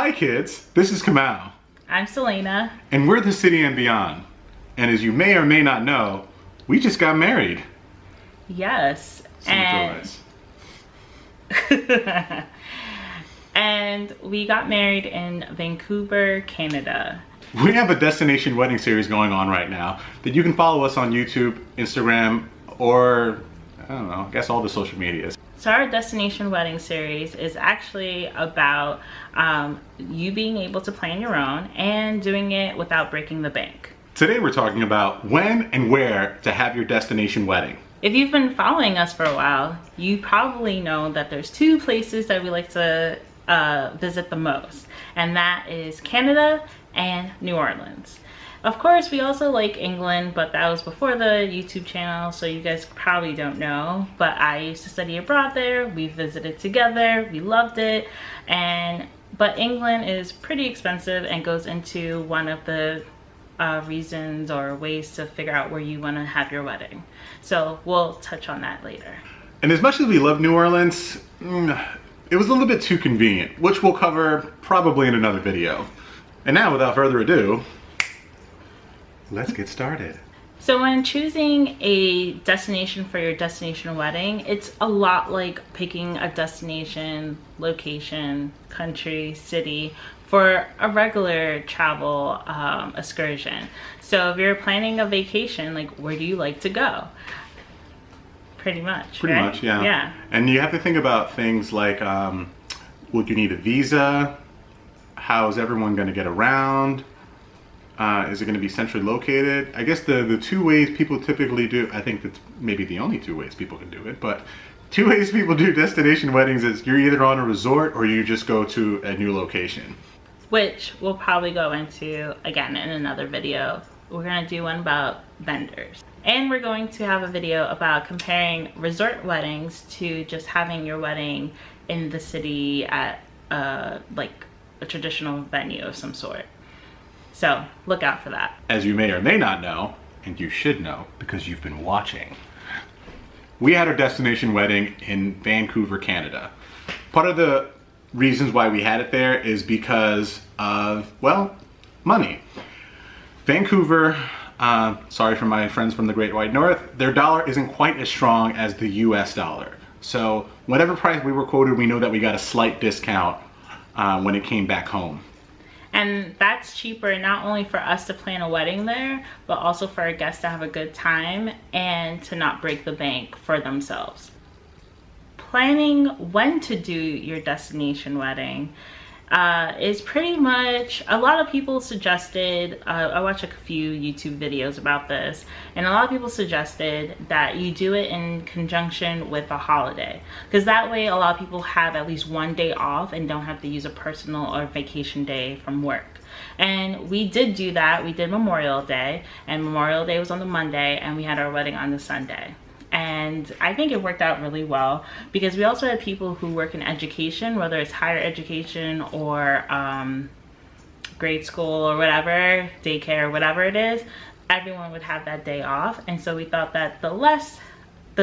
Hi kids, this is Kamau. I'm Selena. And we're the City and Beyond. And as you may or may not know, we just got married. Yes. And we got married in Vancouver, Canada. We have a destination wedding series going on right now that you can follow us on YouTube, Instagram, or I don't know, I guess all the social medias. So our destination wedding series is actually about you being able to plan your own and doing it without breaking the bank. Today we're talking about when and where to have your destination wedding. If you've been following us for a while, you probably know that there's two places that we like to visit the most, and that is Canada and New Orleans. Of course, we also like England, but that was before the YouTube channel, so you guys probably don't know. But I used to study abroad there. We visited together. We loved it. But England is pretty expensive and goes into one of the reasons or ways to figure out where you want to have your wedding. So we'll touch on that later. And as much as we love New Orleans, it was a little bit too convenient, which we'll cover probably in another video. And now, without further ado, let's get started. So when choosing a destination for your destination wedding, it's a lot like picking a destination, location, country, city for a regular travel excursion. So if you're planning a vacation, like where do you like to go? Pretty much, Pretty right? much, yeah. Yeah. And you have to think about things like, would you need a visa? How's everyone gonna get around? Is it going to be centrally located? I guess the two ways people typically do, I think that's maybe the only two ways people can do it, but two ways people do destination weddings is you're either on a resort or you just go to a new location. Which we'll probably go into again in another video. We're going to do one about vendors. And we're going to have a video about comparing resort weddings to just having your wedding in the city at like a traditional venue of some sort. So look out for that. As you may or may not know, and you should know because you've been watching, we had our destination wedding in Vancouver, Canada. Part of the reasons why we had it there is because of, well, money. Vancouver, sorry for my friends from the Great White North, their dollar isn't quite as strong as the US dollar. So whatever price we were quoted, we know that we got a slight discount when it came back home. And that's cheaper not only for us to plan a wedding there, but also for our guests to have a good time and to not break the bank for themselves. Planning when to do your destination wedding is pretty much, a lot of people suggested, I watched a few YouTube videos about this, and a lot of people suggested that you do it in conjunction with a holiday, because that way a lot of people have at least one day off and don't have to use a personal or vacation day from work. And we did do that. We did Memorial Day, and Memorial Day was on the Monday, and we had our wedding on the Sunday. And I think it worked out really well because we also had people who work in education, whether it's higher education or grade school or whatever, daycare, whatever it is, everyone would have that day off. And so we thought that the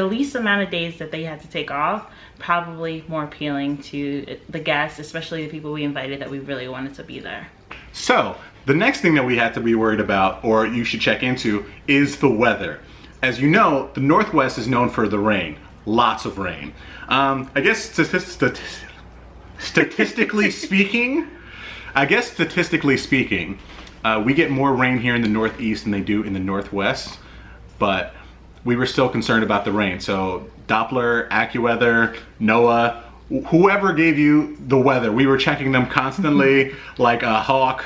least amount of days that they had to take off, probably more appealing to the guests, especially the people we invited that we really wanted to be there. So the next thing that we had to be worried about, or you should check into, is the weather. As you know, the Northwest is known for the rain, lots of rain. I guess statistically speaking, we get more rain here in the Northeast than they do in the Northwest, but we were still concerned about the rain. So Doppler, AccuWeather, NOAA, whoever gave you the weather, we were checking them constantly like a hawk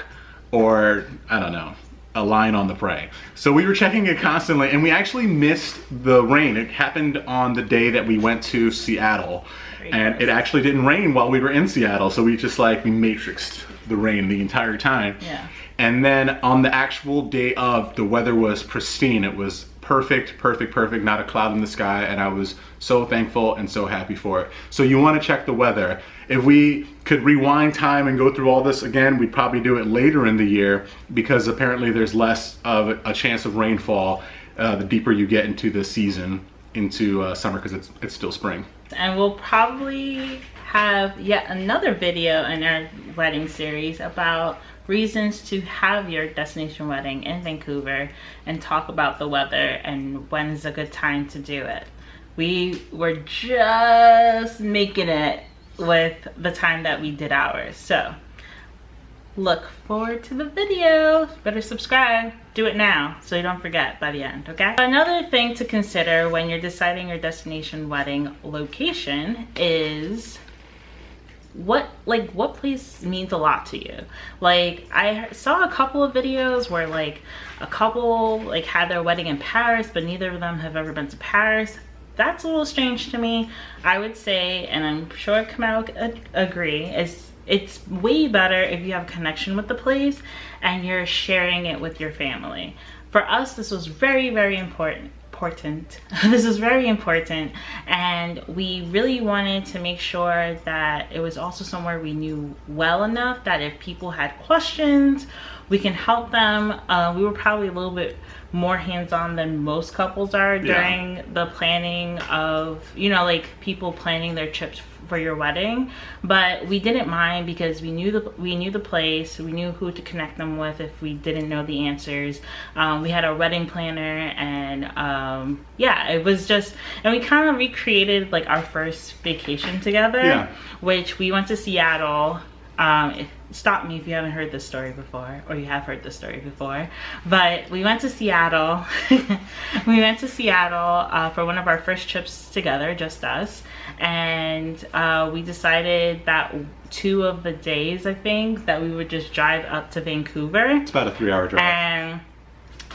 or, I don't know, a lion on the prey. So we were checking it constantly, and we actually missed the rain. It happened on the day that we went to Seattle, and it actually didn't rain while we were in Seattle, so we matrixed the rain the entire time. Yeah. And then on the actual day of, the weather was pristine. It was perfect, not a cloud in the sky, and I was so thankful and so happy for it. So you want to check the weather. If we could rewind time and go through all this again, we'd probably do it later in the year because apparently there's less of a chance of rainfall the deeper you get into the season, into summer, because it's still spring. And we'll probably have yet another video in our wedding series about reasons to have your destination wedding in Vancouver and talk about the weather and when is a good time to do it. We were just making it with the time that we did ours. So look forward to the video. Better subscribe. Do it now so you don't forget by the end, okay? Another thing to consider when you're deciding your destination wedding location is what place means a lot to you. Like, I saw a couple of videos where like a couple like had their wedding in Paris, but neither of them have ever been to Paris. That's a little strange to me. I would say, and I'm sure Kamal would agree, it's way better if you have a connection with the place and you're sharing it with your family. For us, this was very, very important. This is very important, and we really wanted to make sure that it was also somewhere we knew well enough that if people had questions, we can help them. We were probably a little bit more hands-on than most couples are during the planning of, you know, like people planning their trips for your wedding, but we didn't mind because we knew the place, we knew who to connect them with if we didn't know the answers. We had a wedding planner, and yeah, it was just, and we kind of recreated like our first vacation together, which we went to Seattle. Stop me if you haven't heard this story before, or you have heard this story before, but we went to Seattle. We went to Seattle for one of our first trips together, just us, and we decided that 2 of the days, I think, that we would just drive up to Vancouver. It's about a 3-hour drive. And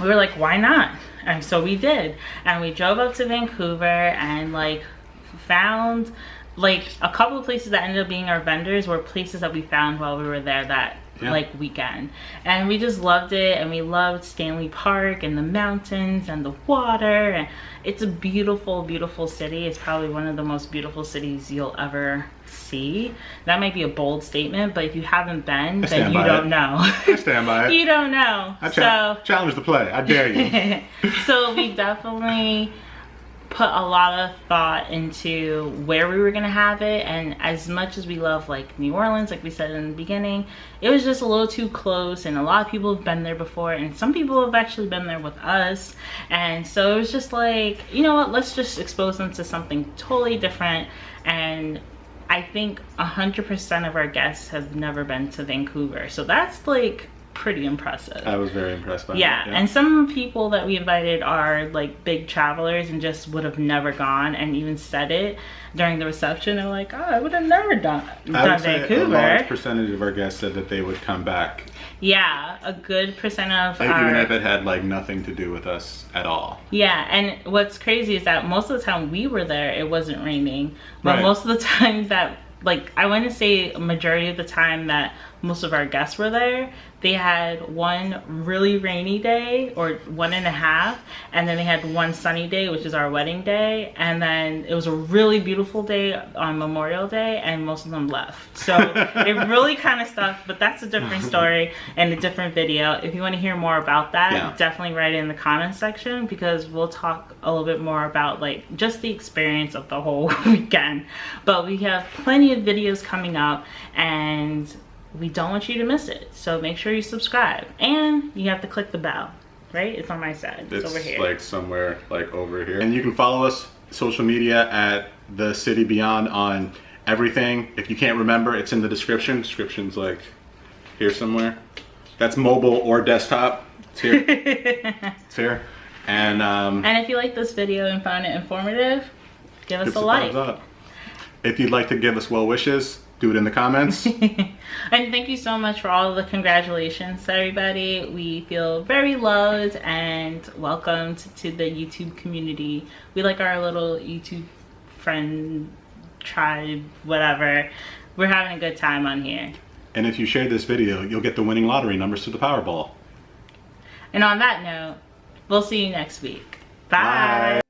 we were like, why not? And so we did, and we drove up to Vancouver and like found like a couple of places that ended up being our vendors were places that we found while we were there that like weekend, and we just loved it. And we loved Stanley Park and the mountains and the water, and it's a beautiful, beautiful city. It's probably one of the most beautiful cities you'll ever see. That might be a bold statement, but if you haven't been, then you don't know. I stand by it. You don't know. I challenge the play. I dare you. So we definitely put a lot of thought into where we were gonna have it, and as much as we love like New Orleans, like we said in the beginning, it was just a little too close, and a lot of people have been there before, and some people have actually been there with us, and so it was just like, you know what, let's just expose them to something totally different. And I think 100% of our guests have never been to Vancouver, so that's like pretty impressive. I was very impressed by that. Yeah, and some people that we invited are like big travelers and just would have never gone, and even said it during the reception. They're like, oh, I would have never done Vancouver. A large percentage of our guests said that they would come back. Yeah, a good percent of even if it had like nothing to do with us at all. Yeah, and what's crazy is that most of the time we were there, it wasn't raining, but most of the time that, like, I want to say a majority of the time that most of our guests were there, they had one really rainy day or 1.5, and then they had one sunny day, which is our wedding day, and then it was a really beautiful day on Memorial Day, and most of them left. So it really kind of stuck, but that's a different story and a different video. If you want to hear more about that, definitely write it in the comments section, because we'll talk a little bit more about like just the experience of the whole weekend. But we have plenty of videos coming up, and we don't want you to miss it, so make sure you subscribe, and you have to click the bell, right? It's on my side. It's over here. Like somewhere like over here. And you can follow us social media at The City Beyond on everything. If you can't remember, it's in the description. Description's like here somewhere. That's mobile or desktop. It's here. It's here. And if you like this video and found it informative, give us a like. Thumbs up. If you'd like to give us well wishes, do it in the comments. And thank you so much for all the congratulations, everybody. We feel very loved and welcomed to the YouTube community. We like our little YouTube friend tribe, whatever. We're having a good time on here. And if you share this video, you'll get the winning lottery numbers to the Powerball. And on that note, we'll see you next week. Bye.